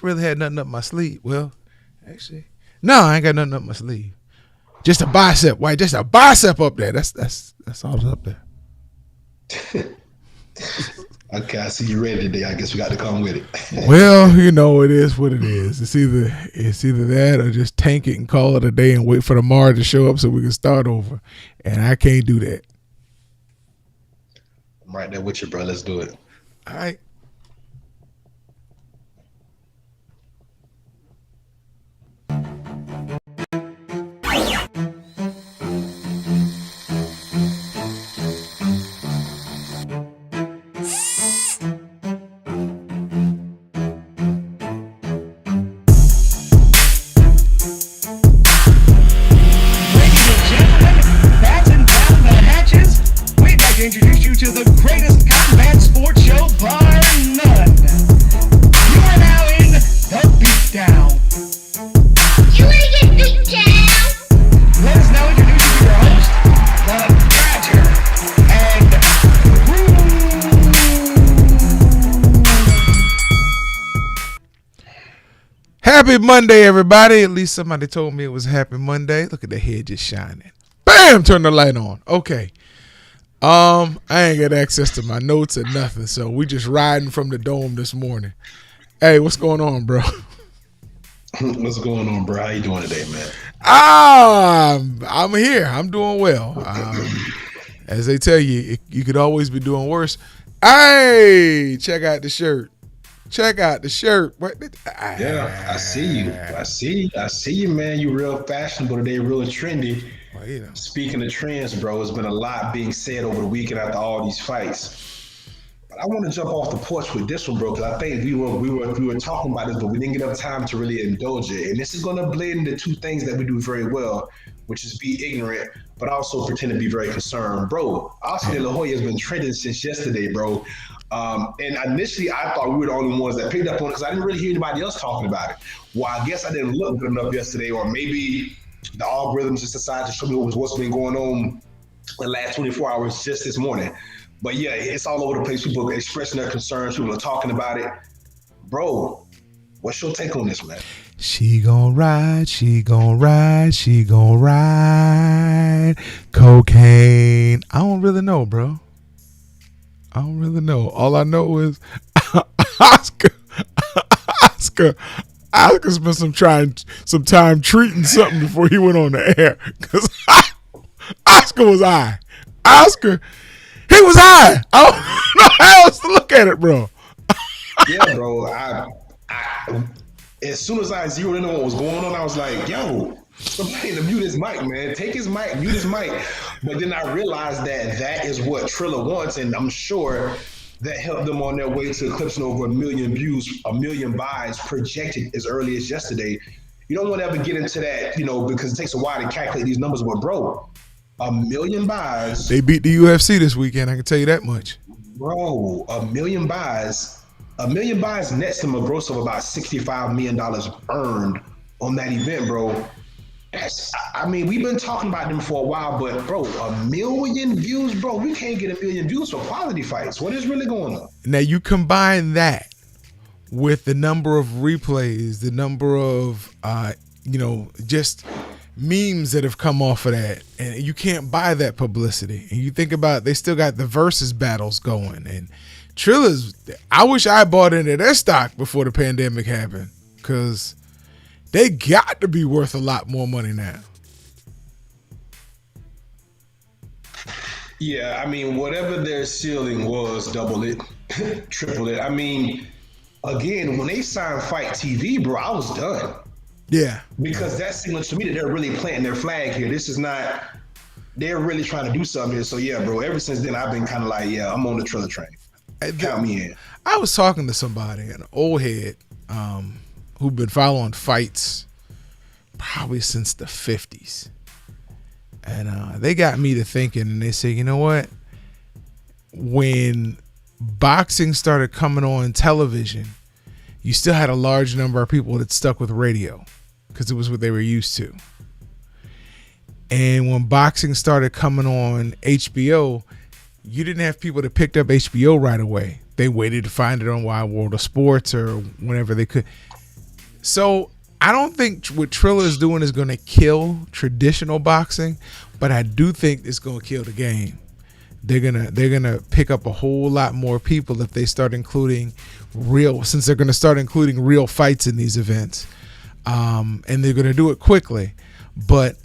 really had nothing up my sleeve. Well, actually, no, I ain't got nothing up my sleeve. Just a bicep, white. Just a bicep up there. That's all that's up there. Okay, I see you ready today. I guess we got to come with it. Well, it is what it is. It's either that or just tank it and call it a day and wait for tomorrow to show up so we can start over. And I can't do that. I'm right there with you, bro. Let's do it. All right. Introduce you to the greatest combat sports show bar none. You are now in the Beatdown. You wanna get beat down? Let us now introduce you to your host, the Badger, and Happy Monday, everybody. At least somebody told me it was a happy Monday. Look at the head just shining. Bam! Turn the light on. Okay. I ain't got access to my notes or nothing, so we just riding from the dome this morning. Hey, what's going on, bro? What's going on, bro? How you doing today, man? I'm here. I'm doing well. As they tell you, you could always be doing worse. Hey, check out the shirt. Check out the shirt. Yeah, I see you. I see you, man. You real fashionable today, real trendy. Well, Speaking of trends, bro, there's been a lot being said over the weekend after all these fights. But I want to jump off the porch with this one, bro, because I think we were talking about this, but we didn't get enough time to really indulge it. And this is going to blend into two things that we do very well, which is be ignorant, but also pretend to be very concerned. Bro, Oscar De La Hoya has been trending since yesterday, bro. And initially, I thought we were the only ones that picked up on it because I didn't really hear anybody else talking about it. Well, I guess I didn't look good enough yesterday, or maybe the algorithms just decided to show me what's been going on the last 24 hours just this morning. But yeah, it's all over the place. People expressing their concerns. People are talking about it. Bro, what's your take on this, man? She gon' ride, she gon' ride, she gon' ride cocaine. I don't really know, bro. I don't really know. All I know is Oscar spent some time treating something before he went on the air. Because Oscar was high. He was high. I don't know how else to look at it, bro. Yeah, bro. As soon as I zeroed in on what was going on, I was like, yo, somebody to mute his mic, man. Take his mic, mute his mic. But then I realized that is what Triller wants, and I'm sure that helped them on their way to eclipsing over 1 million views, 1 million buys projected as early as yesterday. You don't want to ever get into that, because it takes a while to calculate these numbers. But bro, 1 million buys. They beat the UFC this weekend. I can tell you that much. Bro, 1 million buys. 1 million buys nets them a gross of about $65 million earned on that event, bro. We've been talking about them for a while, but bro, 1 million views, bro. We can't get 1 million views for quality fights. What is really going on? Now you combine that with the number of replays, the number of just memes that have come off of that, and you can't buy that publicity. And you think about they still got the versus battles going, and Triller's. I wish I bought into their stock before the pandemic happened, because they got to be worth a lot more money now. Yeah, whatever their ceiling was, double it, triple it. Again, when they signed Fight TV, bro, I was done. Yeah. Because that signals to me that they're really planting their flag here. This is not, they're really trying to do something here. So yeah, bro, ever since then, I've been kind of like, yeah, I'm on the Triller train. Count me in. I was talking to somebody, an old head, who'd been following fights probably since the 50s. And they got me to thinking, and they said, you know what? When boxing started coming on television, you still had a large number of people that stuck with radio because it was what they were used to. And when boxing started coming on HBO, you didn't have people that picked up HBO right away. They waited to find it on Wide World of Sports or whenever they could. So I don't think what Triller is doing is going to kill traditional boxing, but I do think it's going to kill the game. They're gonna pick up a whole lot more people if they start including since they're gonna start including real fights in these events, and they're gonna do it quickly. But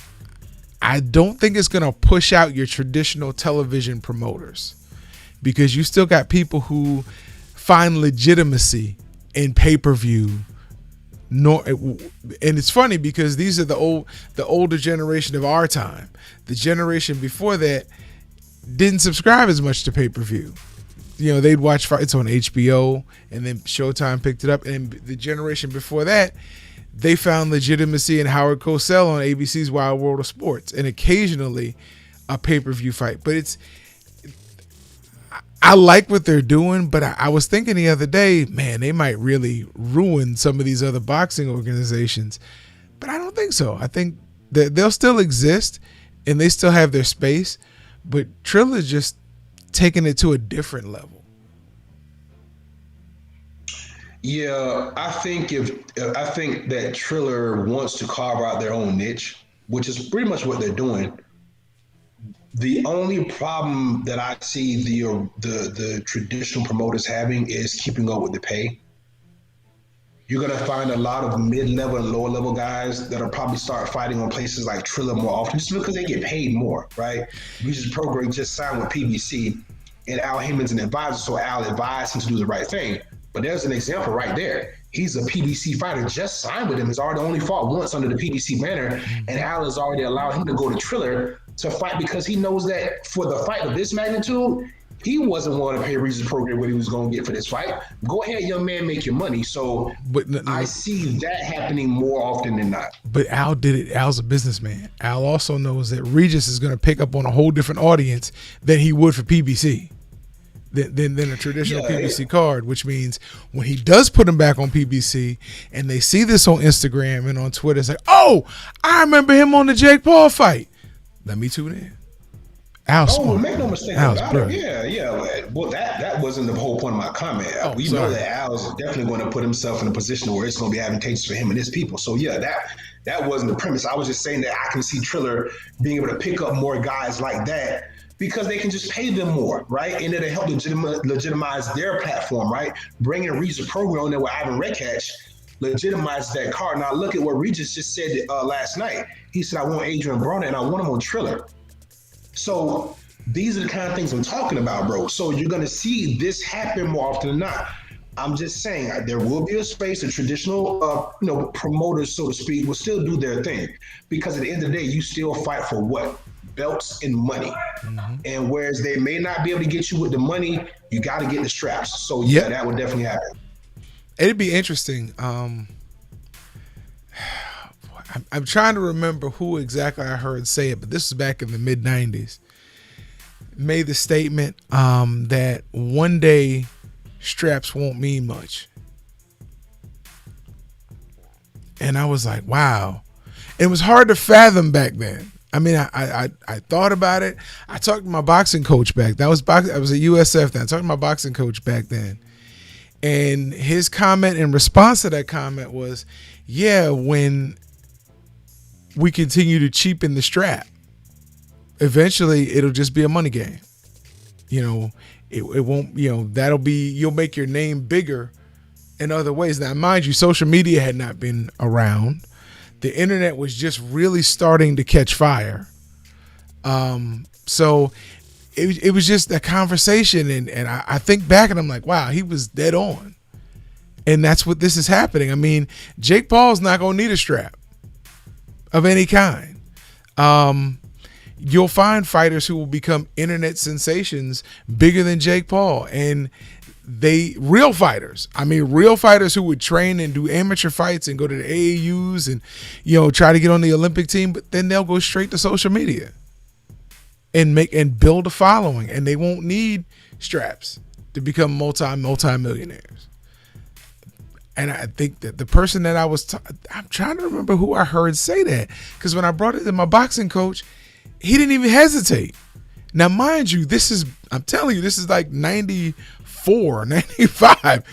I don't think it's gonna push out your traditional television promoters, because you still got people who find legitimacy in pay-per-view. And it's funny because these are the older generation of our time. The generation before that didn't subscribe as much to pay-per-view. They'd watch fights on HBO, and then Showtime picked it up. And the generation before that, they found legitimacy in Howard Cosell on ABC's Wild World of Sports, and occasionally a pay-per-view fight. But I like what they're doing, but I was thinking the other day, man, they might really ruin some of these other boxing organizations. But I don't think so. I think that they'll still exist, and they still have their space. But Triller's just taking it to a different level. Yeah, I think that Triller wants to carve out their own niche, which is pretty much what they're doing. The only problem that I see the traditional promoters having is keeping up with the pay. You're going to find a lot of mid-level and lower-level guys that will probably start fighting on places like Triller more often just because they get paid more, right? Regis Prograis just signed with PBC, and Al Heyman's an advisor, so Al advised him to do the right thing. But there's an example right there. He's a PBC fighter, just signed with him. He's already only fought once under the PBC banner, and Al has already allowed him to go to Triller to fight because he knows that for the fight of this magnitude, he wasn't willing to pay Regis Prograis what he was going to get for this fight. Go ahead, young man, make your money. So I see that happening more often than not. But Al did it. Al's a businessman. Al also knows that Regis is going to pick up on a whole different audience than he would for PBC, than a traditional PBC card, which means when he does put him back on PBC and they see this on Instagram and on Twitter, it's like, oh, I remember him on the Jake Paul fight. Let me tune in. Al's smart. Make no mistake about it. Yeah. Well, that wasn't the whole point of my comment. We know that Al's definitely going to put himself in a position where it's going to be advantageous for him and his people. So yeah, that wasn't the premise. I was just saying that I can see Triller being able to pick up more guys like that because they can just pay them more, right? And it'll help legitimize their platform, right? Bringing Regis Prograis on there with Ivan Rekach legitimizes that card. Now look at what Regis just said last night. He said, I want Adrian Broner and I want him on Triller. So these are the kind of things I'm talking about, bro. So you're going to see this happen more often than not. I'm just saying there will be a space. The traditional, promoters, so to speak, will still do their thing because at the end of the day, you still fight for what? Belts and money. Mm-hmm. And whereas they may not be able to get you with the money, you got to get the straps. So yeah, that would definitely happen. It'd be interesting. I'm trying to remember who exactly I heard say it, but this was back in the mid-90s. Made the statement that one day straps won't mean much. And I was like, wow. It was hard to fathom back then. I mean, I thought about it. I talked to my boxing coach back then. I was at USF then. I talked to my boxing coach back then. And his comment in response to that comment was, yeah, when we continue to cheapen the strap, eventually it'll just be a money game. It won't, that'll be, you'll make your name bigger in other ways. Now, mind you, social media had not been around. The internet was just really starting to catch fire. So it was just a conversation. And I think back and I'm like, wow, he was dead on. And that's what this is happening. I mean, Jake Paul's not going to need a strap of any kind. You'll find fighters who will become internet sensations bigger than Jake Paul, and real fighters who would train and do amateur fights and go to the AAUs and try to get on the Olympic team, but then they'll go straight to social media and build a following, and they won't need straps to become multi-millionaires. And I think that the person that I'm trying to remember who I heard say that, because when I brought it to my boxing coach, he didn't even hesitate. Now, mind you, I'm telling you, this is like 94, 95.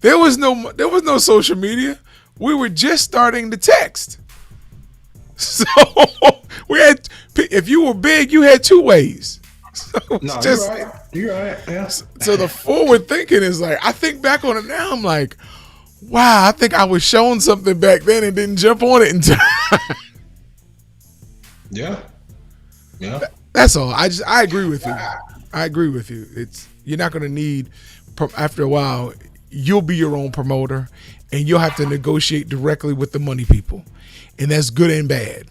There was no social media. we were just starting to text. So we had, if you were big, you had two ways. So No, you're right. You're right. Yeah. So the forward thinking is like, I think back on it now, I'm like, wow, I think I was shown something back then and didn't jump on it in time. Yeah. Yeah. That's all. I agree with you. I agree with you. You're not going to need, after a while, you'll be your own promoter and you'll have to negotiate directly with the money people. And that's good and bad.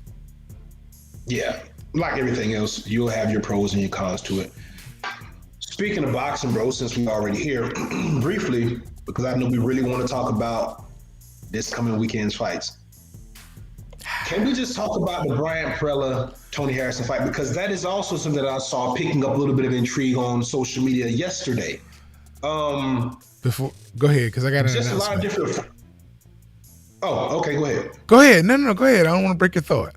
Yeah. Like everything else, you'll have your pros and your cons to it. Speaking of boxing, bro, since we're already here, briefly, because I know we really want to talk about this coming weekend's fights. Can we just talk about the Bryant Prella Tony Harrison fight? Because that is also something that I saw picking up a little bit of intrigue on social media yesterday. Go ahead, because I got an just announcement. A lot of different. Oh, okay, go ahead. Go ahead. No, go ahead. I don't want to break your thought.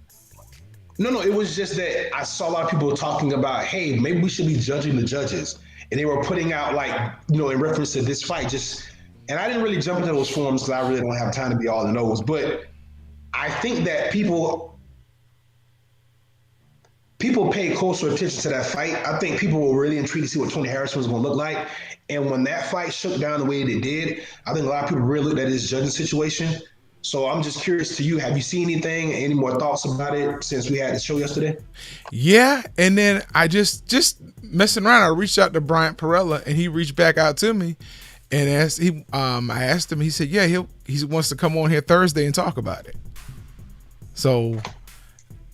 No, it was just that I saw a lot of people talking about, hey, maybe we should be judging the judges. And they were putting out, like, in reference to this fight, and I didn't really jump into those forums because I really don't have time to be all in those. But I think that people pay closer attention to that fight. I think people were really intrigued to see what Tony Harrison was going to look like. And when that fight shook down the way it did, I think a lot of people really looked at his judging situation. So I'm just curious to you, have you seen anything, any more thoughts about it since we had the show yesterday? Yeah, and then I just messing around, I reached out to Bryant Perella and he reached back out to me and I asked him, he said, yeah, he wants to come on here Thursday and talk about it. So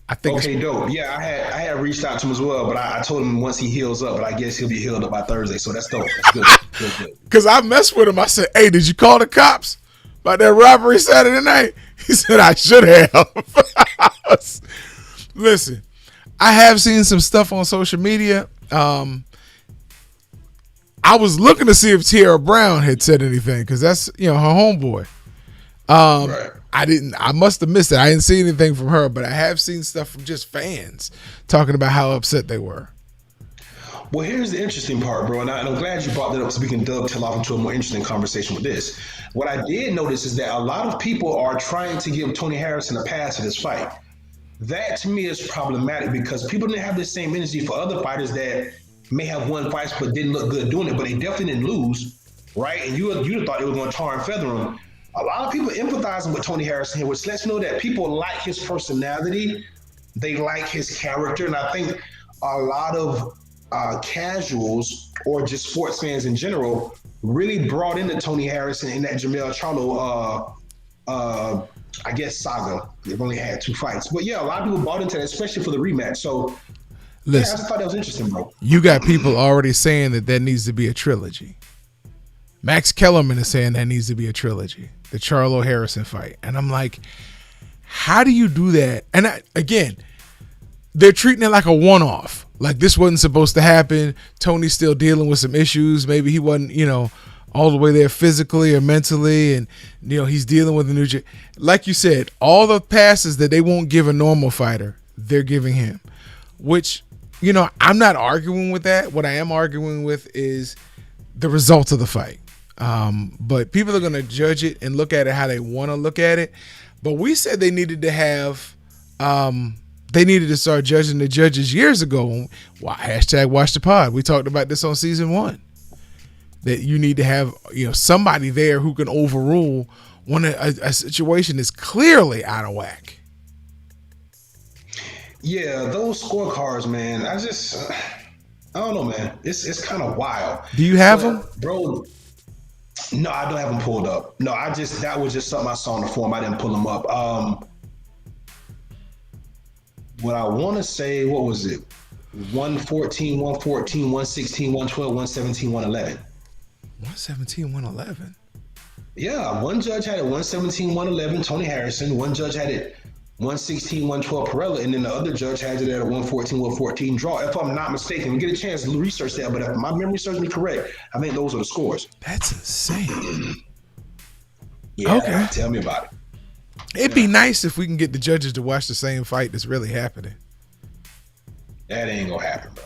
I think okay, dope. Yeah, I had reached out to him as well, but I told him once he heals up, but I guess he'll be healed up by Thursday. So that's dope. That's good. Because I messed with him. I said, hey, did you call the cops about that robbery Saturday night? He said, I should have. Listen, I have seen some stuff on social media. I was looking to see if Tierra Brown had said anything because that's, her homeboy. Right. I must have missed it. I didn't see anything from her, but I have seen stuff from just fans talking about how upset they were. Well, here's the interesting part, bro, and I'm glad you brought that up so we can dovetail off into a more interesting conversation with this. What I did notice is that a lot of people are trying to give Tony Harrison a pass at this fight. That, to me, is problematic because people didn't have the same energy for other fighters that may have won fights but didn't look good doing it, but they definitely didn't lose, right? And you'd have thought they were going to tar and feather him. A lot of people empathizing with Tony Harrison here, which lets you know that people like his personality, they like his character, and I think a lot of casuals or just sports fans in general really brought into Tony Harrison in that Jamel Charlo, I guess, saga. They've only had 2 fights, but yeah, a lot of people bought into that, especially for the rematch. So, listen, I just thought that was interesting, bro. You got people already saying that needs to be a trilogy. Max Kellerman is saying that needs to be a trilogy, the Charlo Harrison fight. And I'm like, how do you do that? And again, they're treating it like a one-off. Like this wasn't supposed to happen. Tony's still dealing with some issues. Maybe he wasn't, all the way there physically or mentally. And, he's dealing with a new, like you said, all the passes that they won't give a normal fighter, they're giving him, which, I'm not arguing with that. What I am arguing with is the results of the fight. But people are going to judge it and look at it how they want to look at it. But we said they needed to have, they needed to start judging the judges years ago. Hashtag watch the pod. We talked about this on season 1. That you need to have, somebody there who can overrule when a situation is clearly out of whack. Yeah, those scorecards, man. I don't know, man. It's kind of wild. Do you have them, bro? No, I don't have them pulled up. No, that was just something I saw in the form. I didn't pull them up. What I want to say, what was it? 114, 114, 116, 112, 117, 111. 117, 111. Yeah, one judge had it 117, 111, Tony Harrison. One judge had it 116, 112, Perella, and then the other judge had it at a 114, 114 draw. If I'm not mistaken, we get a chance to research that, but if my memory serves me correct, I think those are the scores. That's insane. Yeah, okay. Tell me about it. It'd be nice if we can get the judges to watch the same fight that's really happening. That ain't gonna happen, bro.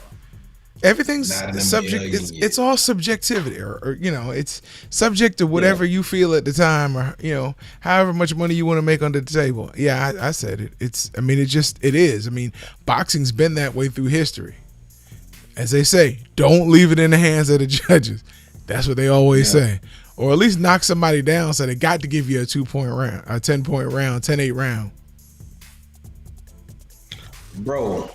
Everything's Not in a subject. million It's years. all subjectivity, or it's subject to whatever you feel at the time, or however much money you want to make under the table. Yeah, I said it. It is. I mean, boxing's been that way through history. As they say, don't leave it in the hands of the judges. That's what they always say, or at least knock somebody down. So they got to give you a 2-point round, a 10-point round, 10-8 round. Bro,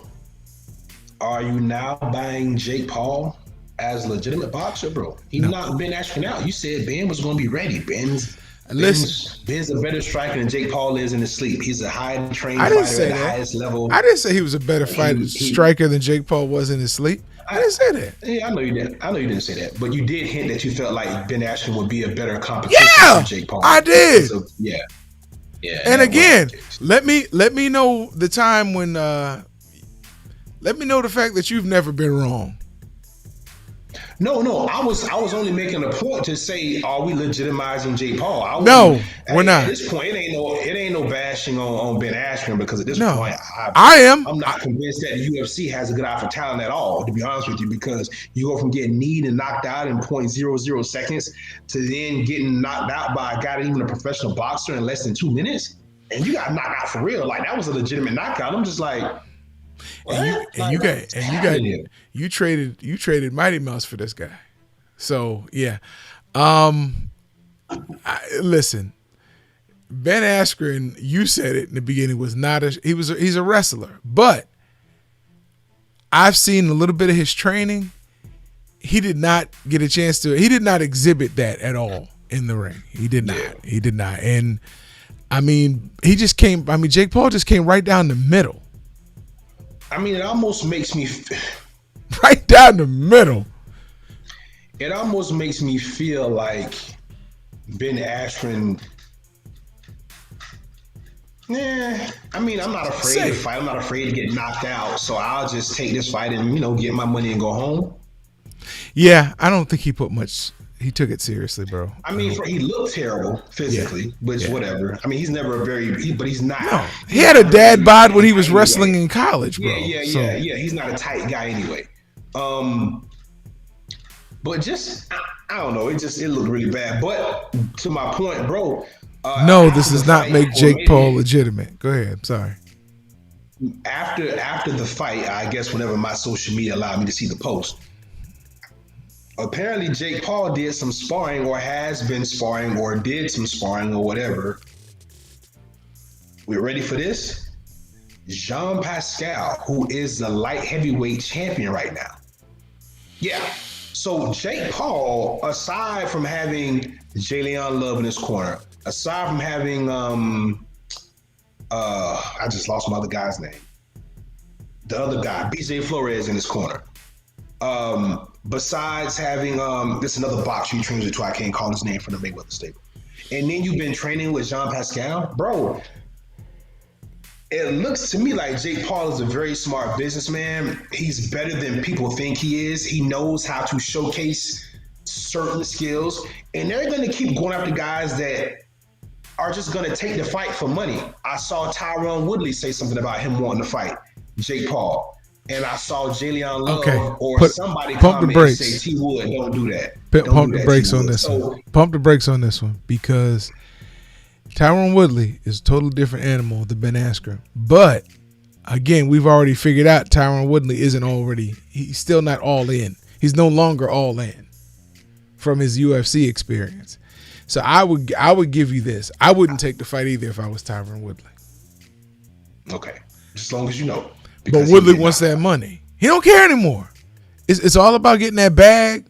are you now buying Jake Paul as a legitimate boxer, bro? He knocked Ben Askren out. You said Ben was going to be ready. Ben's a better striker than Jake Paul is in his sleep. He's a high trained fighter at the highest level. I didn't say he was a better striker than Jake Paul was in his sleep. I didn't say that. Yeah, I know you didn't. I know you didn't say that, but you did hint that you felt like Ben Askren would be a better competition for Jake Paul. I did. So, yeah. And again, let me know the time when. Let me know the fact that you've never been wrong. No, I was only making a point to say, are we legitimizing Jake Paul? No, we're not. At this point, it ain't no bashing on Ben Askren, because at this point, I'm not convinced that the UFC has a good eye for talent at all, to be honest with you, because you go from getting kneed and knocked out in 0.00 seconds to then getting knocked out by a guy, even a professional boxer, in less than 2 minutes, and you got knocked out for real. Like, that was a legitimate knockout. I'm just like. You traded Mighty Mouse for this guy. So yeah. Listen, Ben Askren, you said it in the beginning, he's a wrestler, but I've seen a little bit of his training. He did not get a chance to. He did not exhibit that at all in the ring. He did not. He did not. And I mean, Jake Paul just came right down the middle. I mean, it almost makes me right down the middle. It almost makes me feel like Ben Askren. I mean, I'm not afraid to fight. I'm not afraid to get knocked out. So I'll just take this fight and get my money and go home. Yeah, I don't think he put much. He took it seriously, bro. I mean, he looked terrible physically, but whatever. I mean, he's never but he's not. No, he had a dad bod when he was wrestling in college, bro. Yeah. He's not a tight guy anyway. But just I don't know. It looked really bad. But to my point, bro. No, this does not make Jake Paul legitimate. Go ahead. I'm sorry. After the fight, I guess whenever my social media allowed me to see the post. Apparently, Jake Paul did some sparring, or has been sparring, or did some sparring, or whatever. We're ready for this? Jean Pascal, who is the light heavyweight champion right now. Yeah. So Jake Paul, aside from having Jalen Love in his corner, aside from having I just lost my other guy's name. The other guy, BJ Flores, in his corner. Besides having this another boxer you trains with, I can't call his name, from the Mayweather stable. And then you've been training with Jean Pascal, bro. It looks to me like Jake Paul is a very smart businessman. He's better than people think he is. He knows how to showcase certain skills, and they're going to keep going after guys that are just going to take the fight for money. I saw Tyron Woodley say something about him wanting to fight Jake Paul. And I saw Jalen Love somebody comment and say, T Wood, don't do that. Pump the brakes on this one. Pump the brakes on this one, because Tyron Woodley is a totally different animal than Ben Askren. But again, we've already figured out Tyron Woodley he's still not all in. He's no longer all in from his UFC experience. So I would give you this. I wouldn't take the fight either if I was Tyron Woodley. Okay. As long as you know. But Woodley wants that money. He don't care anymore. It's all about getting that bag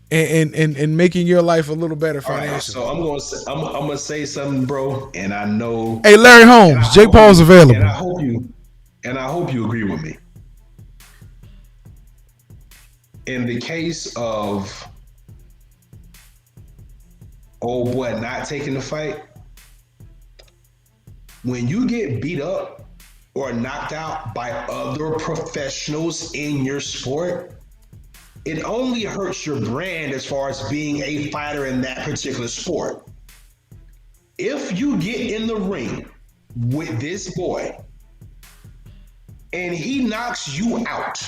and making your life a little better financially. Right, so I'm gonna say something, bro, and I know. Hey, Larry Holmes, Jake Paul's available. And I hope you agree with me. In the case of old boy not taking the fight, when you get beat up or knocked out by other professionals in your sport, it only hurts your brand as far as being a fighter in that particular sport. If you get in the ring with this boy and he knocks you out,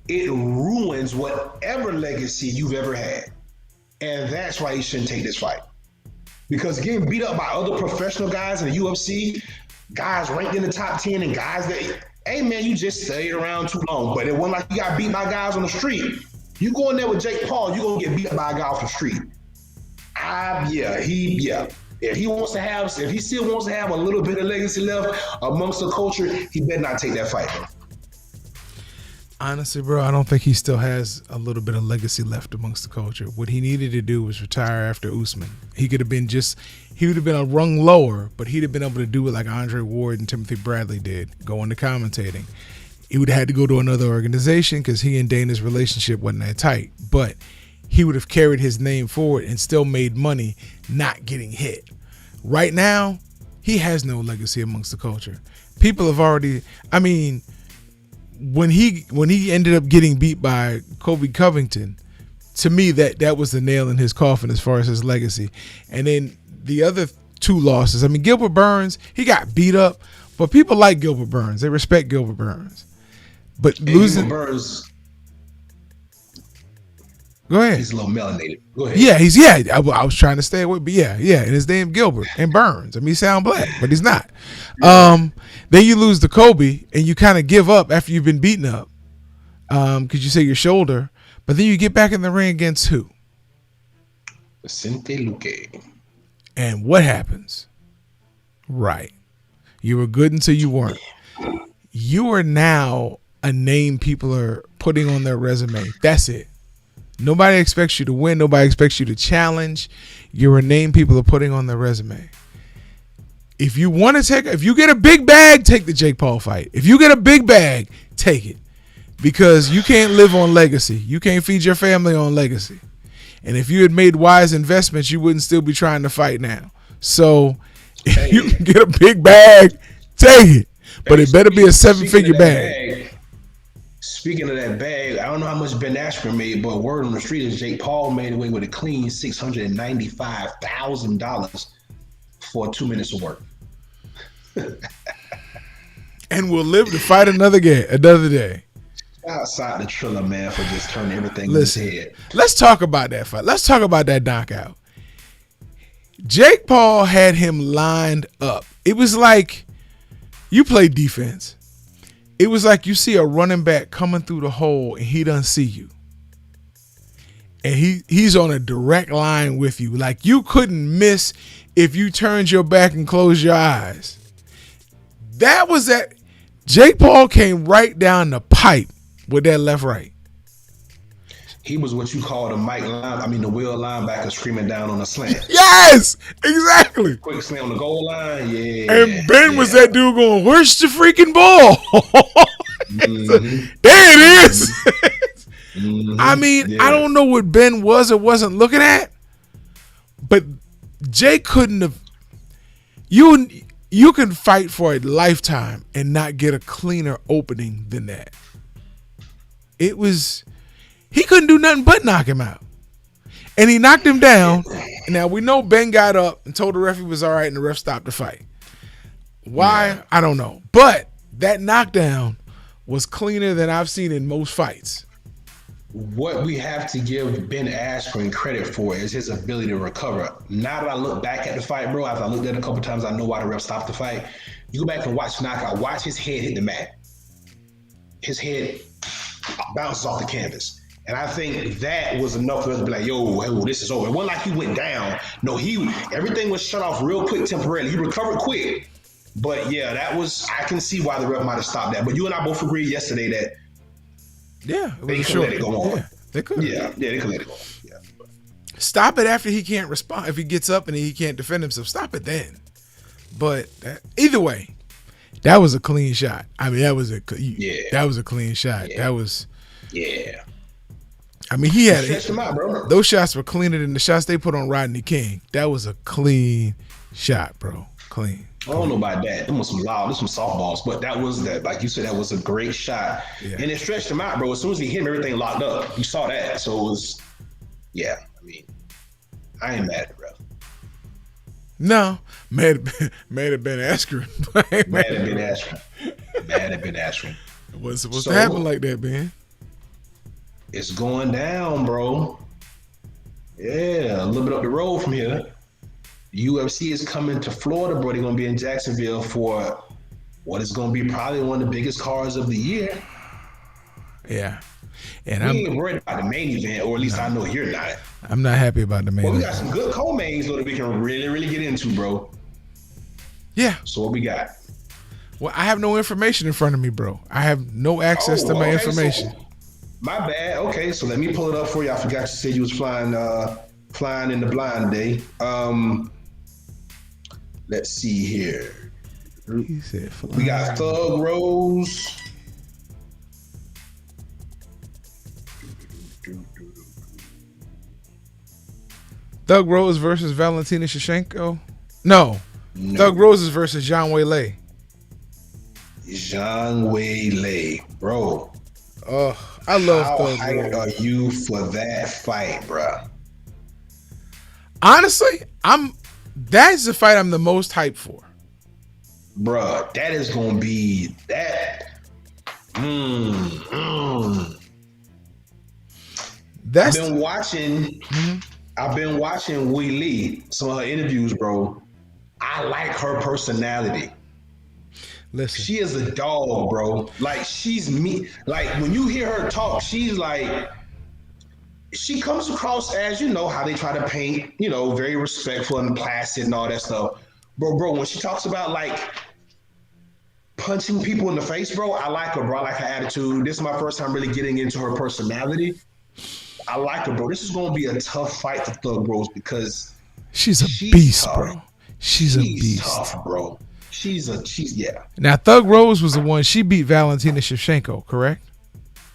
it ruins whatever legacy you've ever had. And that's why he shouldn't take this fight. Because getting beat up by other professional guys in the UFC, guys ranked in the top 10 and guys that, hey man, you just stayed around too long. But it wasn't like you got beat by guys on the street. You go in there with Jake Paul, you're going to get beat up by a guy off the street. If he still wants to have a little bit of legacy left amongst the culture, he better not take that fight, bro. Honestly, bro, I don't think he still has a little bit of legacy left amongst the culture. What he needed to do was retire after Usman. He would have been a rung lower, but he'd have been able to do it like Andre Ward and Timothy Bradley did, go into commentating. He would have had to go to another organization because he and Dana's relationship wasn't that tight. But he would have carried his name forward and still made money not getting hit. Right now, he has no legacy amongst the culture. People have already, when he ended up getting beat by Kobe Covington, to me that was the nail in his coffin as far as his legacy. And then the other two losses, Gilbert Burns, he got beat up, but people like Gilbert Burns. They respect Gilbert Burns. But losing Burns, go ahead. He's a little melanated. Go ahead. Yeah, I was trying to stay away, but yeah, and his name Gilbert and Burns. He sound black, but he's not. Then you lose to Kobe, and you kind of give up after you've been beaten up, because you say your shoulder. But then you get back in the ring against who? Vicente Luque. And what happens? Right, you were good until you weren't. You are now a name people are putting on their resume. That's it. Nobody expects you to win. Nobody expects you to challenge. You're a name people are putting on their resume. If you get a big bag, take the Jake Paul fight. If you get a big bag, take it. Because you can't live on legacy. You can't feed your family on legacy. And if you had made wise investments, you wouldn't still be trying to fight now. So if you can get a big bag, take it. But it better be a 7-figure bag. Speaking of that bag, I don't know how much Ben Askren made, but word on the street is Jake Paul made away with a clean $695,000 for 2 minutes of work. And will live to fight another day. Outside the Triller, man, for just turning everything in his head. Let's talk about that fight. Let's talk about that knockout. Jake Paul had him lined up. It was like you play defense. It was like you see a running back coming through the hole and he doesn't see you. And he's on a direct line with you. Like you couldn't miss if you turned your back and closed your eyes. That was that. Jake Paul came right down the pipe with that left right. He was what you call the the wheel linebacker screaming down on a slant. Yes, exactly. Quick slam on the goal line, yeah. And Ben was that dude going, "Where's the freaking ball?" Mm-hmm. There it is. Mm-hmm. I don't know what Ben was or wasn't looking at, but Jay couldn't have. You can fight for a lifetime and not get a cleaner opening than that. It was. He couldn't do nothing but knock him out. And he knocked him down. Now, we know Ben got up and told the ref he was all right, and the ref stopped the fight. Why? Yeah. I don't know. But that knockdown was cleaner than I've seen in most fights. What we have to give Ben Askren credit for is his ability to recover. Now that I look back at the fight, bro, after I looked at it a couple times, I know why the ref stopped the fight. You go back and watch the knockout. Watch his head hit the mat. His head bounces off the canvas. And I think that was enough for us to be like, yo, this is over. It wasn't like he went down. No, everything was shut off real quick temporarily. He recovered quick. But yeah, I can see why the ref might have stopped that. But you and I both agreed yesterday that they could let it go on. Yeah, they could. Yeah, they could let it go on. Yeah. Stop it after he can't respond. If he gets up and he can't defend himself, stop it then. But either way, that was a clean shot. That was a clean shot. Yeah. That was. Yeah. He had him out, bro. Those shots were cleaner than the shots they put on Rodney King. That was a clean shot, bro. Clean. I don't know about that. Them was some softballs, but that was that. Like you said, that was a great shot, and it stretched him out, bro. As soon as he hit him, everything locked up. You saw that, so it was, yeah. I ain't mad at the ref. No, mad at Ben Askren. Mad at Ben Askren. It wasn't supposed to happen like that, Ben. It's going down, bro. Yeah, a little bit up the road from here. UFC is coming to Florida, bro. They're gonna be in Jacksonville for what is gonna be probably one of the biggest cards of the year. Yeah. And We ain't worried about the main event, or at least I know you're not. I'm not happy about the main Well, we event. got some good co-mains though that we can really get into, bro. Yeah. So what we got? Well, I have no information in front of me, bro. I have no access to my okay, information. So, my bad. Okay, so let me pull it up for you. I forgot you said you was flying in the blind day. Let's see here. He said, We got Thug Rose. Thug Rose versus Valentina Shevchenko. No. Thug Rose is versus Zhang Weili. Zhang Weili, bro. Oh, I love How Thug hyped Rose. are you for that fight, bro? Honestly, that's the fight I'm the most hyped for. Bruh, that is gonna be that. That's I've been watching Wei Lee, some of her interviews, bro. I like her personality. listen. She is a dog, bro. Like she's me. Like when you hear her talk, she's like, she comes across as, you know, how they try to paint, you know, very respectful and placid and all that stuff. Bro, when she talks about like punching people in the face, bro, I like her, bro. I like her attitude. This is my first time really getting into her personality. I like her, bro. This is going to be a tough fight for Thug Rose because She's a beast, tough. bro. She's a beast. Tough, bro. She's yeah. Now, Thug Rose was the one, she beat Valentina Shevchenko, correct?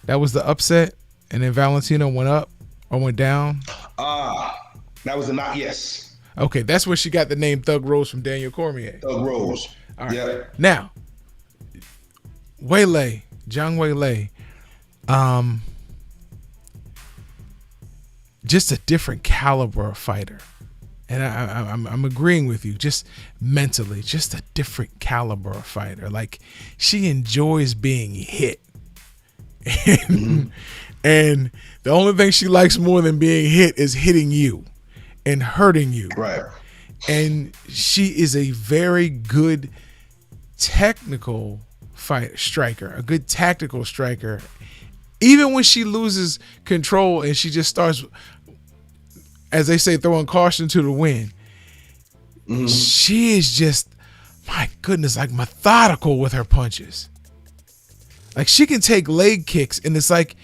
That was the upset, and then Valentina went up or went down? That was a knock, yes. Okay, that's where she got the name Thug Rose from Daniel Cormier. Thug Rose. All right. Yeah. Now, Zhang Weili, just a different caliber of fighter. And I'm agreeing with you, just mentally, just a different caliber of fighter. Like, she enjoys being hit. And the only thing she likes more than being hit is hitting you and hurting you. Right. And she is a very good technical striker, a good tactical striker. Even when she loses control and she just starts, as they say, throwing caution to the wind, she is just, my goodness, like methodical with her punches. Like she can take leg kicks and it's like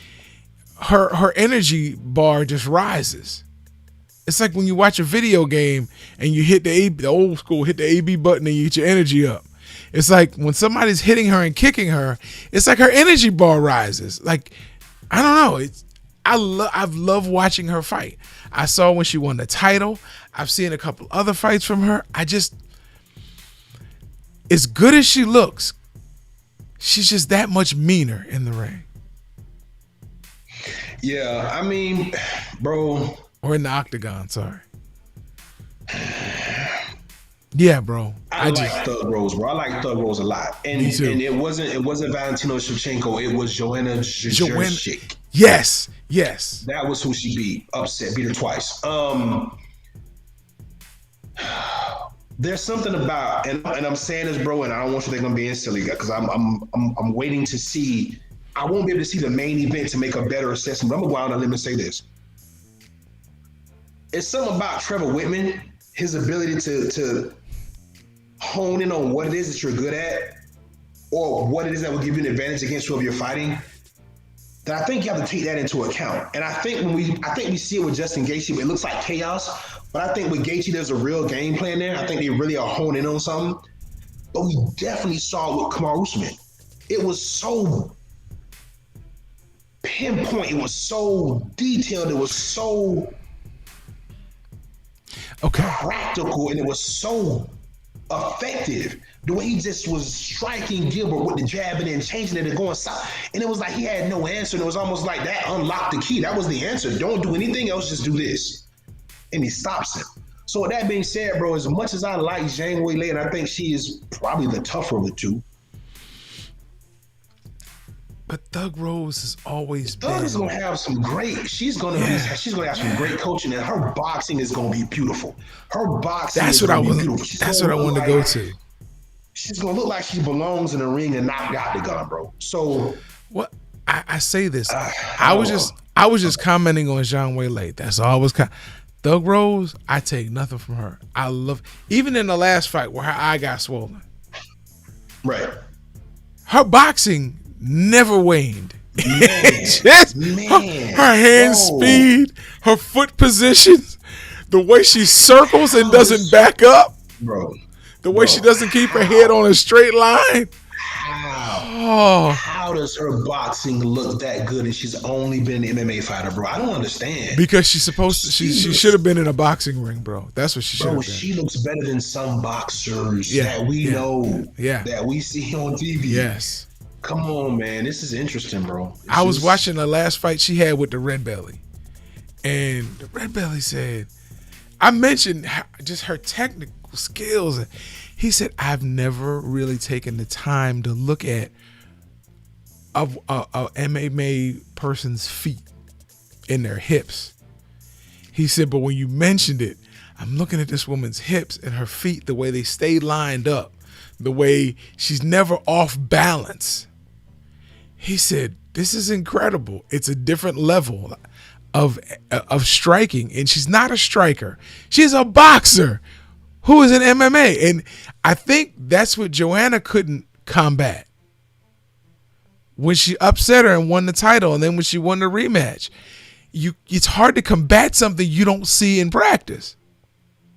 her energy bar just rises. It's like when you watch a video game and you hit the old school, hit the AB button and you get your energy up. It's like when somebody's hitting her and kicking her, it's like her energy bar rises. Like, I don't know. I've loved watching her fight. I saw when she won the title. I've seen a couple other fights from her. As good as she looks, she's just that much meaner in the ring. Yeah, I mean, bro. Or in the octagon, sorry. Yeah, bro. I like Thug Rose, bro. I like Thug Rose a lot. And Me too. And it wasn't Valentino Shevchenko, it was Joanna Jędrzejczyk. Yes. That was who she beat. Beat her twice. There's something about, and I'm saying this, bro, and I don't want you to think I'm being silly because I'm waiting to see. I won't be able to see the main event to make a better assessment. But I'm gonna go out on a limb and say this. It's something about Trevor Whitman, his ability to hone in on what it is that you're good at, or what it is that will give you an advantage against whoever you're fighting. That I think you have to take that into account. And I think we see it with Justin Gaethje, it looks like chaos. But I think with Gaethje, there's a real game plan there. I think they really are honing in on something. But we definitely saw it with Kamaru Usman. It was so pinpoint. It was so detailed. It was so practical, and it was so effective. The way he just was striking Gilbert with the jab and then changing it and going south. And it was like he had no answer. And it was almost like that unlocked the key. That was the answer. Don't do anything else, just do this. And he stops him. So with that being said, bro, as much as I like Zhang Weili, and I think she is probably the tougher of the two, But Thug Rose has always Thug been. is gonna have some great. She's gonna have some great coaching, and her boxing is gonna be beautiful. Her boxing That's is what I gonna was. be beautiful. She's That's gonna what I look wanted to go like- to. She's gonna look like she belongs in the ring and knocked out the gun, bro. So What I say this. I I was just commenting on Jean Wei. That's all I was. Thug Rose, I take nothing from her. I love, even in the last fight where her eye got swollen, right, her boxing never waned. man, Just man, her hand bro. speed, her foot positions, the way she circles and doesn't back up, bro. the way she doesn't keep her head on a straight line. How? Oh, How does her boxing look that good and she's only been an MMA fighter, bro? I don't understand. because she's supposed to. She should have been in a boxing ring, bro. That's what she should Bro, have been. she looks better than some boxers Yeah, that we yeah, know, yeah. that we see on TV. Yes. Come on, man. This is interesting, bro. I was watching the last fight she had with the Red Belly, and the Red Belly said, I mentioned just her technical skills. He said, I've never really taken the time to look at a MMA person's feet and their hips. He said, but when you mentioned it, I'm looking at this woman's hips and her feet, the way they stay lined up, the way she's never off balance. He said, this is incredible. It's a different level of striking. And she's not a striker. She's a boxer who is in MMA. And I think that's what Joanna couldn't combat. When she upset her and won the title, and then when she won the rematch, it's hard to combat something you don't see in practice.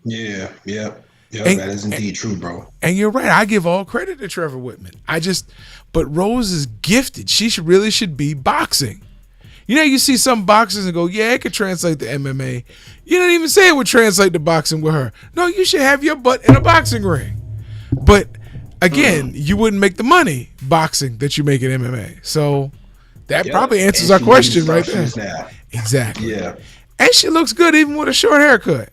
Yeah, And- that is indeed true, bro. And you're right. I give all credit to Trevor Whitman. But Rose is gifted. She really should be boxing. You know, you see some boxers and go, yeah, it could translate to MMA. You didn't even say it would translate to boxing with her. No, you should have your butt in a boxing ring. But again, you wouldn't make the money boxing that you make in MMA. So that probably answers our question right there. Now. Exactly. Yeah. And she looks good even with a short haircut.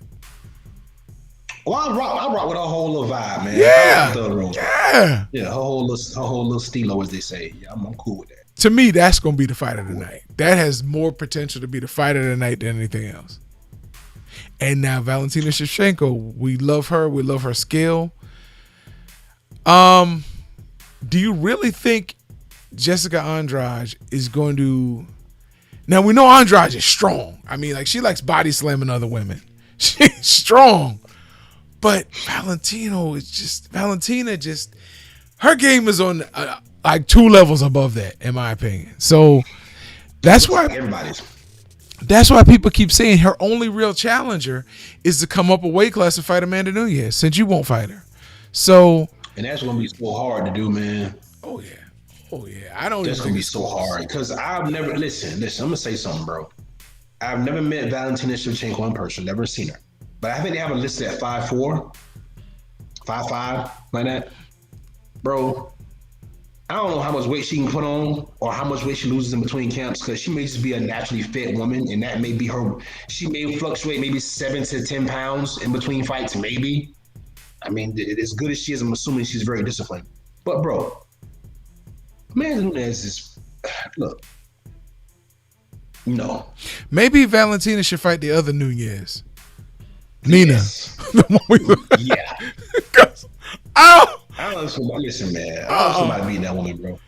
Well, I rock with her whole little vibe, man. Yeah. I like Thug Rose. Yeah. Yeah, her whole little stilo, as they say. Yeah, I'm cool with that. To me, that's going to be the fight of the night. That has more potential to be the fight of the night than anything else. And now Valentina Shevchenko, we love her. We love her skill. Do you really think Jessica Andrade is going to... Now, we know Andrade is strong. I mean, like, she likes body slamming other women. She's strong. But Valentina just... Her game is on... like 2 levels above that, in my opinion. So that's why Everybody's. That's why people keep saying her only real challenger is to come up a weight class and fight Amanda Nunes, since you won't fight her. So, And that's gonna be so hard to do, man. oh yeah, I don't. That's even gonna be think so hard because I've never listen. I'm gonna say something, bro. I've never met Valentina Shevchenko in person, never seen her, but I think they have her listed at 5'4", 5'5", like that, bro. I don't know how much weight she can put on or how much weight she loses in between camps because she may just be a naturally fit woman and that may be her. She may fluctuate maybe 7 to 10 pounds in between fights, maybe. I mean, as good as she is, I'm assuming she's very disciplined. But, bro, Amanda Nunes is, look, no. maybe Valentina should fight the other Nunes, Nina. Yes. The one we- Yeah. 'Cause- oh, I don't know if somebody, listen, man. I don't know if somebody beating that woman, bro.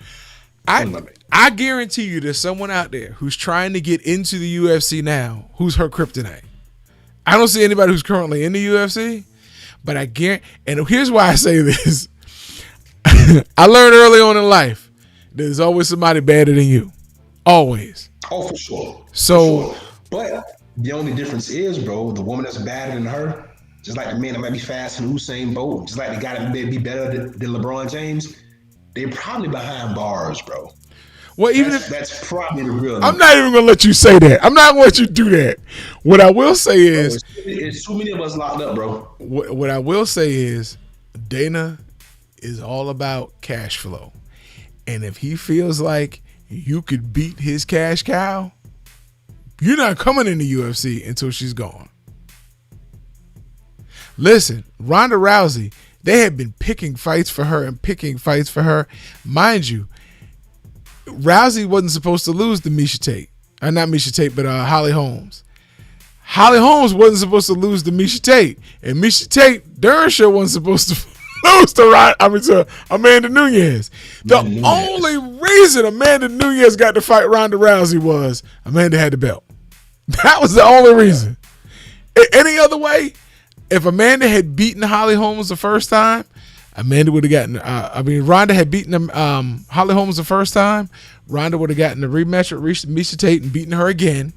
I guarantee you there's someone out there who's trying to get into the UFC now who's her kryptonite. I don't see anybody who's currently in the UFC, but I guarantee, and here's why I say this. I learned early on in life, there's always somebody better than you. Always. Oh, for sure. So, But the only difference is, bro, the woman that's better than her, just like the man that might be faster than Usain Bolt, just like the guy that may be better than LeBron James, they're probably behind bars, bro. well, even That's probably the real. I'm not even going to let you say that. I'm not going to let you do that. What I will say is, It's too many of us locked up, bro. what I will say is, Dana is all about cash flow. And if he feels like you could beat his cash cow, you're not coming in the UFC until she's gone. Listen, Ronda Rousey, they had been picking fights for her and picking fights for her. Mind you, Rousey wasn't supposed to lose to Misha Tate. Not Misha Tate, but Holly Holmes. Holly Holmes wasn't supposed to lose to Misha Tate. And Misha Tate, darn sure wasn't supposed to lose to Amanda Nunes. The only reason Amanda Nunes got to fight Ronda Rousey was Amanda had the belt. That was the only reason. Any other way, if Amanda had beaten Holly Holmes the first time, Amanda would have gotten. Ronda had beaten Holly Holmes the first time. Ronda would have gotten the rematch with Misha Tate and beaten her again.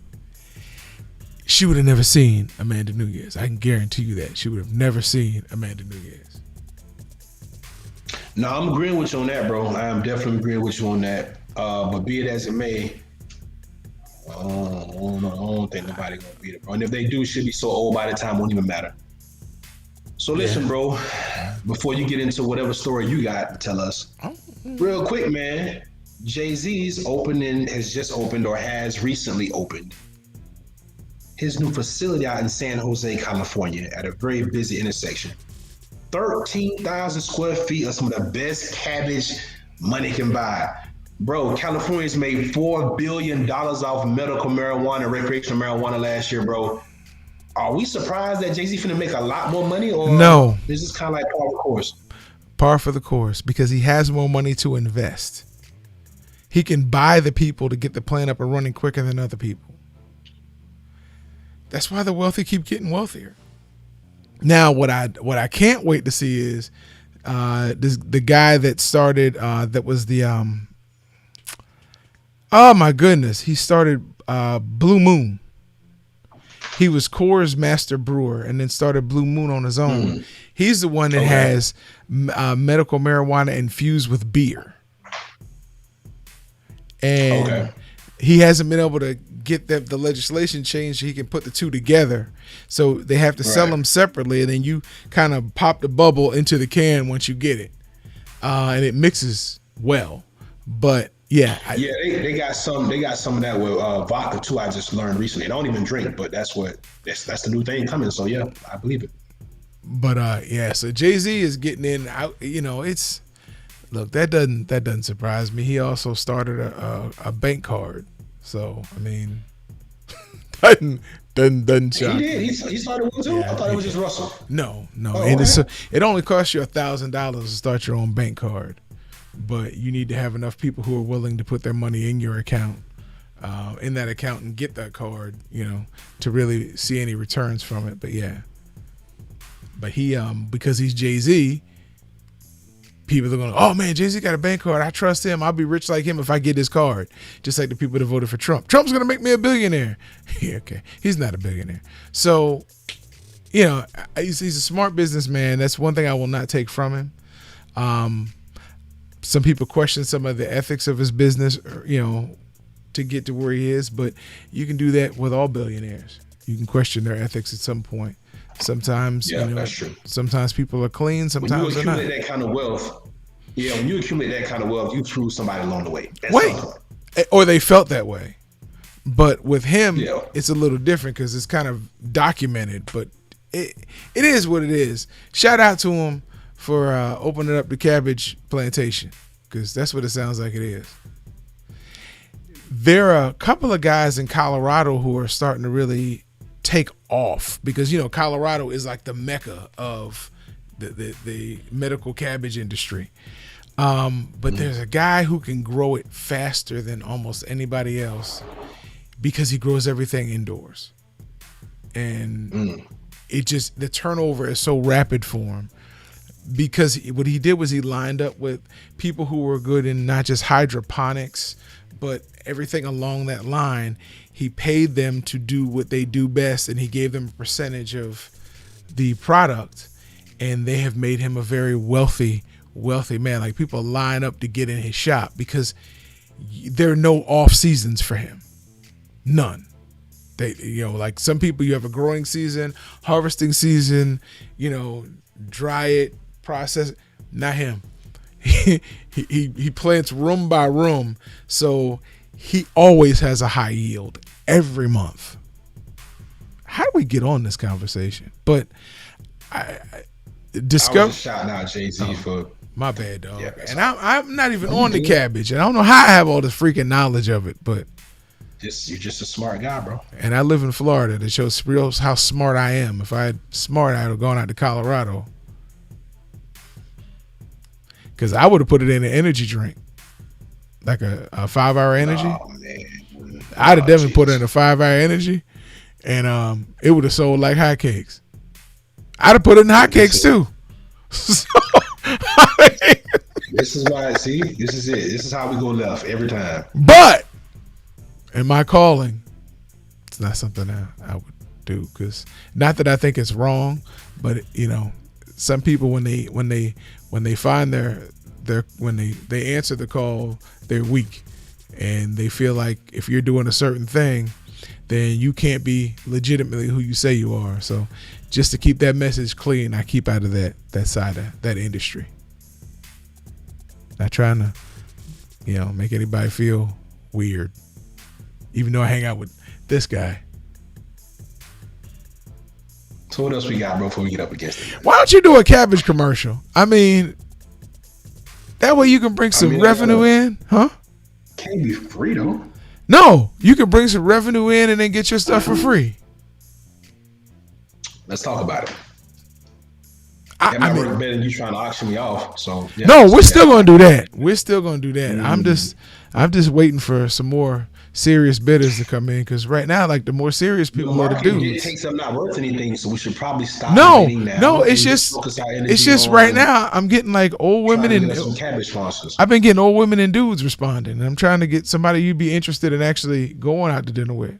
She would have never seen Amanda Nunes. I can guarantee you that she would have never seen Amanda Nunes. No, I'm agreeing with you on that, bro. I am definitely agreeing with you on that. But be it as it may, I don't think nobody gonna beat it, bro. And if they do, she'll be so old by the time it won't even matter. So listen, bro, before you get into whatever story you got to tell us, real quick, man, Jay-Z's has just opened or has recently opened his new facility out in San Jose, California at a very busy intersection. 13,000 square feet of some of the best cabbage money can buy. Bro, California's made $4 billion off medical marijuana, recreational marijuana last year, bro. Are we surprised that Jay-Z finna make a lot more money, or no? This is kind of like par for the course. Par for the course, because he has more money to invest. He can buy the people to get the plan up and running quicker than other people. That's why the wealthy keep getting wealthier. Now, what I can't wait to see is the guy that started that was the oh my goodness, he started Blue Moon. He was Coors master brewer and then started Blue Moon on his own. He's the one that has medical marijuana infused with beer. And he hasn't been able to get the legislation changed so he can put the two together. So they have to sell them separately, and then you kind of pop the bubble into the can once you get it. And it mixes well. But they got some of that with vodka too. I just learned recently. I don't even drink, but that's the new thing coming. So yeah, I believe it. But so Jay-Z is getting in. Look, that doesn't surprise me. He also started a bank card. So I mean, doesn't shock. He did. He started one too. I thought it was just Russell. No. And it only costs you $1,000 to start your own bank card. But you need to have enough people who are willing to put their money in your account, in that account, and get that card, to really see any returns from it. But he, because he's Jay-Z, people are going, oh man, Jay-Z got a bank card. I trust him. I'll be rich like him if I get his card. Just like the people that voted for Trump. Trump's going to make me a billionaire. Yeah, okay. He's not a billionaire. So, he's a smart businessman. That's one thing I will not take from him. Some people question some of the ethics of his business, to get to where he is, but you can do that with all billionaires. You can question their ethics at some point. Sometimes, that's true. Sometimes people are clean, sometimes they're not. When you accumulate that kind of wealth, you threw somebody along the way. Or they felt that way. But with him, it's a little different because it's kind of documented, but it is what it is. Shout out to him for opening up the cabbage plantation, because that's what it sounds like it is. There are a couple of guys in Colorado who are starting to really take off, because Colorado is like the mecca of the medical cabbage industry. But there's a guy who can grow it faster than almost anybody else because he grows everything indoors, and the turnover is so rapid for him. Because what he did was he lined up with people who were good in not just hydroponics, but everything along that line. He paid them to do what they do best, and he gave them a percentage of the product, and they have made him a very wealthy man. Like, people line up to get in his shop because there are no off seasons for him. None. They, like some people, you have a growing season, harvesting season, dry it, process it. Not him. He plants room by room, so he always has a high yield every month. How do we get on this conversation? But I was just shouting out Jay-Z for My bad, dog. Yeah, and I'm not even on the cabbage. And I don't know how I have all this freaking knowledge of it, but you're just a smart guy, bro. and I live in Florida. That shows real how smart I am. If I had smart, I'd have gone out to Colorado. Because I would have put it in an energy drink. Like a 5-hour energy. Oh, man. I'd have definitely put it in a 5-hour energy. And it would have sold like hotcakes. I'd have put it in hotcakes too. So, This is why, see, this is it. This is how we go left every time. But in my calling, it's not something I would do. Because not that I think it's wrong, but you know, some people when they find when they answer the call, they're weak, and they feel like if you're doing a certain thing, then you can't be legitimately who you say you are. So just to keep that message clean, I keep out of that side of that industry. Not trying to, you know, make anybody feel weird, even though I hang out with this guy. So what else we got, bro, before we get up against it? Why don't you do a cabbage commercial? I mean, that way you can bring some revenue in, huh? Can't be free, though. No, you can bring some revenue in and then get your stuff for free. Let's talk about it. I might mean, work better than you trying to auction me off. So yeah, no, we're still gonna do that. We're still gonna do that. I'm just waiting for some more serious bidders to come in, because right now, like, the more serious people are the dudes. Takes up not worth anything, so we should probably stop. No, it's just right now. I'm getting like old women and some cabbage sponsors. I've been getting old women and dudes responding. And I'm trying to get somebody you'd be interested in actually going out to dinner with.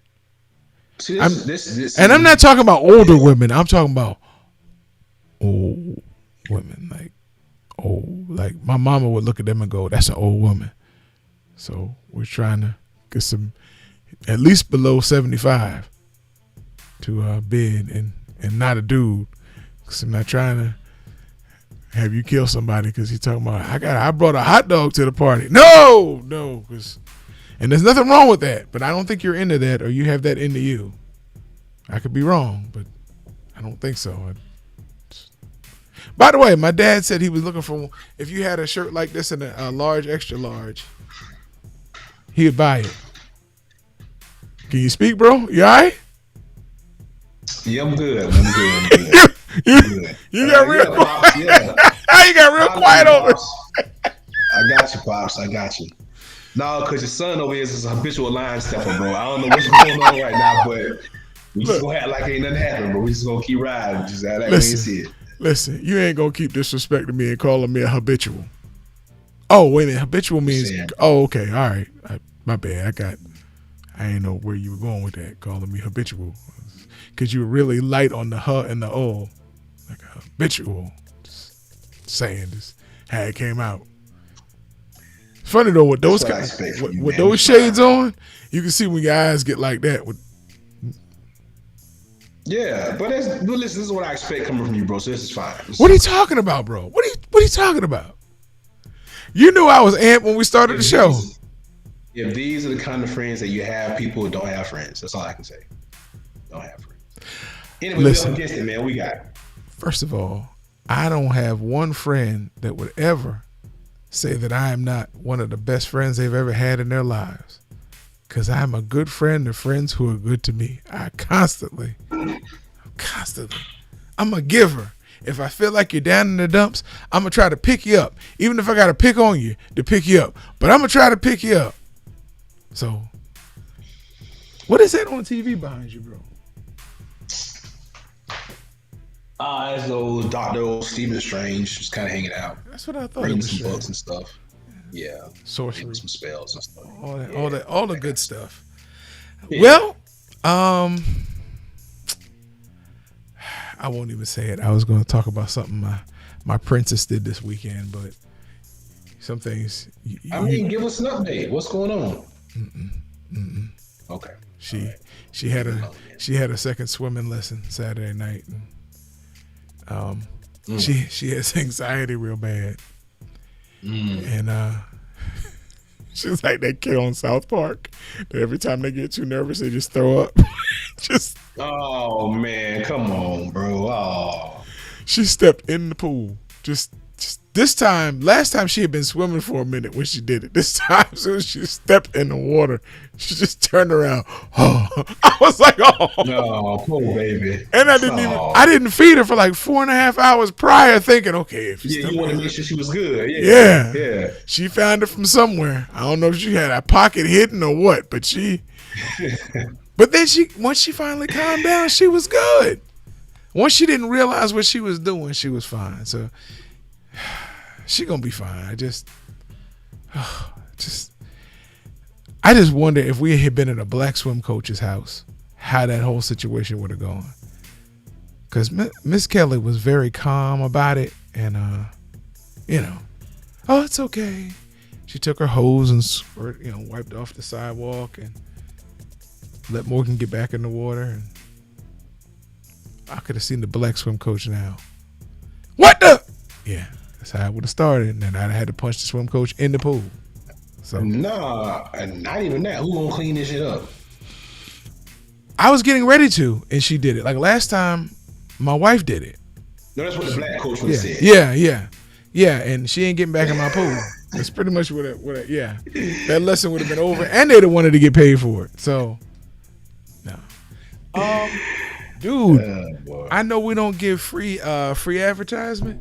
See, and I'm not talking about older women. I'm talking about old women, like old. Like my mama would look at them and go, "That's an old woman." So we're trying to get some, at least below 75, to bid, and not a dude. Cause I'm not trying to have you kill somebody because he's talking about I brought a hot dog to the party. No, and there's nothing wrong with that, but I don't think you're into that, or you have that into you. I could be wrong, but I don't think so. By the way, my dad said he was looking for, if you had a shirt like this in a large, extra large, he would buy it. Can you speak, bro? You all right? Yeah, I'm good. You got real quiet. You got real quiet over. I got you, Pops. I got you. No, because your son over here is a habitual line stepper, bro. I don't know what's going on right now, but we just gonna act like ain't nothing happened, bro. We just gonna keep riding. Just act like we ain't see it. Listen, you ain't gonna keep disrespecting me and calling me a habitual. Oh, wait a minute. Habitual means, oh, okay. All right. My bad. I ain't know where you were going with that, calling me habitual. Because you were really light on the huh and the oh. Like a habitual. Just saying this, how it came out. Funny though, with those with those shades on, you can see when your eyes get like that. Yeah, but listen, this is what I expect coming from you, bro. So this is fine. What are you talking about, bro? What are you talking about? You knew I was amped when we started the show. If these are the kind of friends that you have, people who don't have friends. That's all I can say. Don't have friends. Anyway, listen, we up against it, man. We got it. First of all, I don't have one friend that would ever say that I am not one of the best friends they've ever had in their lives. Because I'm a good friend to friends who are good to me. I'm a giver. If I feel like you're down in the dumps, I'm going to try to pick you up. Even if I got to pick on you to pick you up. But I'm going to try to pick you up. So, what is that on TV behind you, bro? It's those Dr. Stephen Strange just kind of hanging out. That's what I thought. Reading some books and stuff. Yeah. Sorcery. Some spells and stuff. All the good stuff. Yeah. Well, I won't even say it. I was going to talk about something my princess did this weekend, but some things. Give us an update. What's going on? Okay. She had a second swimming lesson Saturday night, and she has anxiety real bad, and she's like that kid on South Park that every time they get too nervous they just throw up. Oh man, come on, bro. Oh. She stepped in the pool, just This time, last time she had been swimming for a minute when she did it. This time, as soon as she stepped in the water, she just turned around. Oh, I was like, oh. No, poor baby. And I didn't feed her for like 4.5 hours prior, thinking, okay, if you want to make sure she was good. Yeah. She found it from somewhere. I don't know if she had a pocket hidden or what, but but then once she finally calmed down, she was good. Once she didn't realize what she was doing, she was fine. So she gonna be fine. I just wonder if we had been at a black swim coach's house, how that whole situation would have gone. Because Miss Kelly was very calm about it, and oh, it's okay. She took her hose and wiped off the sidewalk and let Morgan get back in the water. And I could have seen the black swim coach now. What the? Yeah, that's how I would have started. And then I'd have had to punch the swim coach in the pool. So nah, not even that. Who gonna clean this shit up? I was getting ready to, and she did it. Like last time, my wife did it. No, that's what the black coach would have said. Yeah, and she ain't getting back in my pool. That's pretty much what that lesson would have been over, and they'd have wanted to get paid for it. So, no. Dude, I know we don't give free advertisement,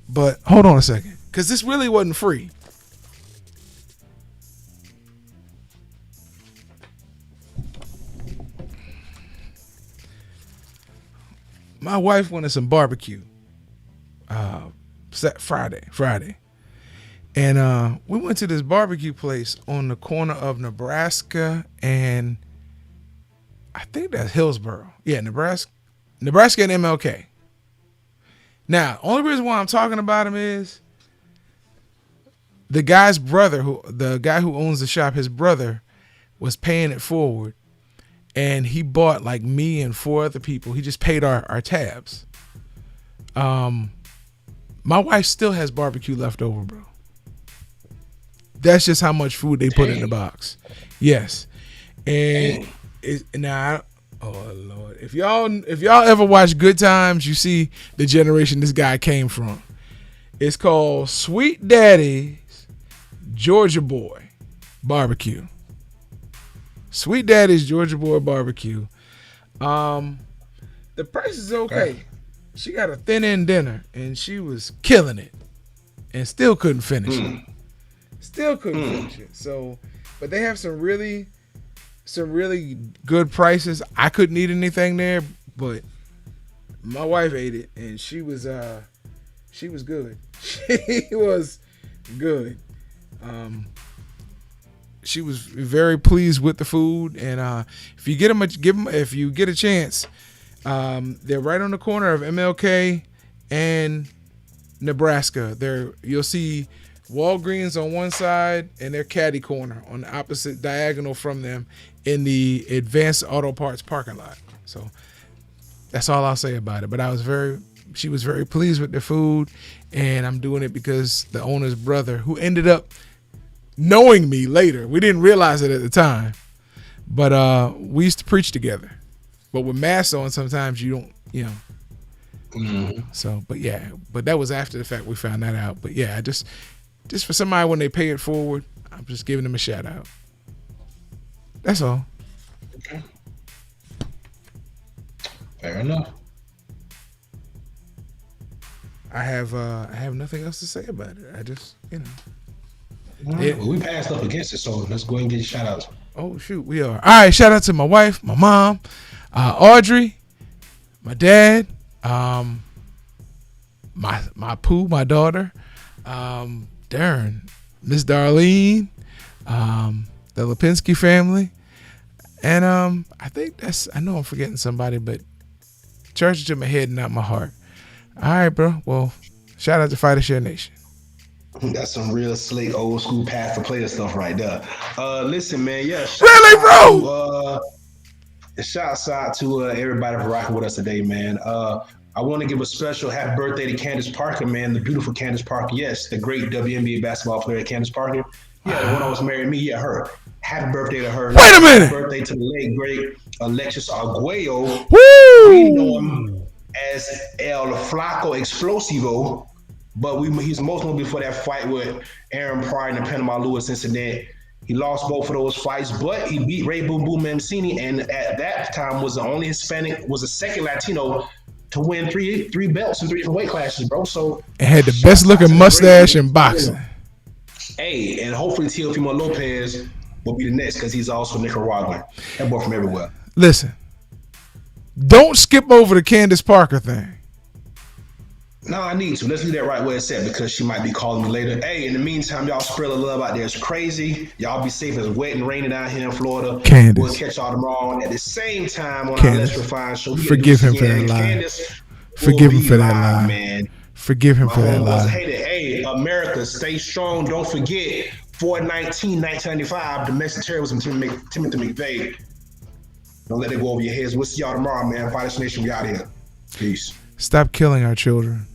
but hold on a second, because this really wasn't free. My wife wanted some barbecue Friday. And we went to this barbecue place on the corner of Nebraska and I think that's Hillsboro. Yeah, Nebraska and MLK. Now, only reason why I'm talking about him is the guy's brother, the guy who owns the shop, his brother was paying it forward. And he bought like me and 4 other people. He just paid our tabs. My wife still has barbecue left over, bro. That's just how much food they put in the box. Yes. And oh Lord, if y'all ever watch Good Times, you see the generation this guy came from. It's called Sweet Daddy's Georgia Boy Barbecue. Sweet Daddy's Georgia Boy Barbecue. The price is okay. She got a thin end dinner and she was killing it and still couldn't finish it. Finish it. So, but they have some really good prices. I couldn't eat anything there, but my wife ate it and she was good. She was good. She was very pleased with the food, and if you get a chance, they're right on the corner of MLK and Nebraska. You'll see Walgreens on one side and their caddy corner on the opposite diagonal from them in the Advanced Auto Parts parking lot. So that's all I'll say about it. But she was very pleased with the food, and I'm doing it because the owner's brother, who ended up knowing me later. We didn't realize it at the time, but we used to preach together. But with masks on, sometimes you don't, Mm-hmm. So, but that was after the fact we found that out. But yeah, just for somebody when they pay it forward, I'm just giving them a shout out. That's all. Okay. Fair enough. I have nothing else to say about it. I just, Well, we passed up against it, so let's go ahead and get shout outs. Oh shoot, we are. All right, shout out to my wife, my mom, Audrey, my dad, my Pooh, my daughter, Darren, Miss Darlene, the Lipinski family, and I think I know I'm forgetting somebody, but charge it to my head and not my heart. All right, bro. Well, shout out to Fighter Share Nation. That's some real slick old school path to player stuff right there. Listen, man, yeah. Really, bro? Shouts out to everybody for rocking with us today, man. I want to give a special happy birthday to Candace Parker, man, the beautiful Candace Parker. Yes, the great WNBA basketball player, Candace Parker. Yeah, the one that was married me, yeah, her. Happy birthday to her. Wait a minute. Happy birthday to the late, great Alexis Arguello. Woo! We know him as El Flaco Explosivo, but he's most known before that fight with Aaron Pryor in the Panama Lewis incident. He lost both of those fights, but he beat Ray Boom Boom Mancini, and at that time was the only Hispanic, was the second Latino to win three belts in 3 different weight classes, bro. So it had the best looking mustache in boxing. Hey, and hopefully Teofimo Lopez will be the next because he's also Nicaraguan. That boy from everywhere. Listen, don't skip over the Candace Parker thing. No, I need to. Let's leave that right where it's at because she might be calling me later. Hey, in the meantime, y'all spread the love out there. It's crazy. Y'all be safe. It's wet and raining out here in Florida. Candace. We'll catch y'all tomorrow. And at the same time on Candace. our Let's Refine show. Forgive him for that lie. Forgive him for that lie. Man. Forgive him for that lie. Hey, America, stay strong. Don't forget, 4/19/1995, domestic terrorism, Timothy McVeigh. Don't let it go over your heads. We'll see y'all tomorrow, man. Fire Nation, we out here. Peace. Stop killing our children.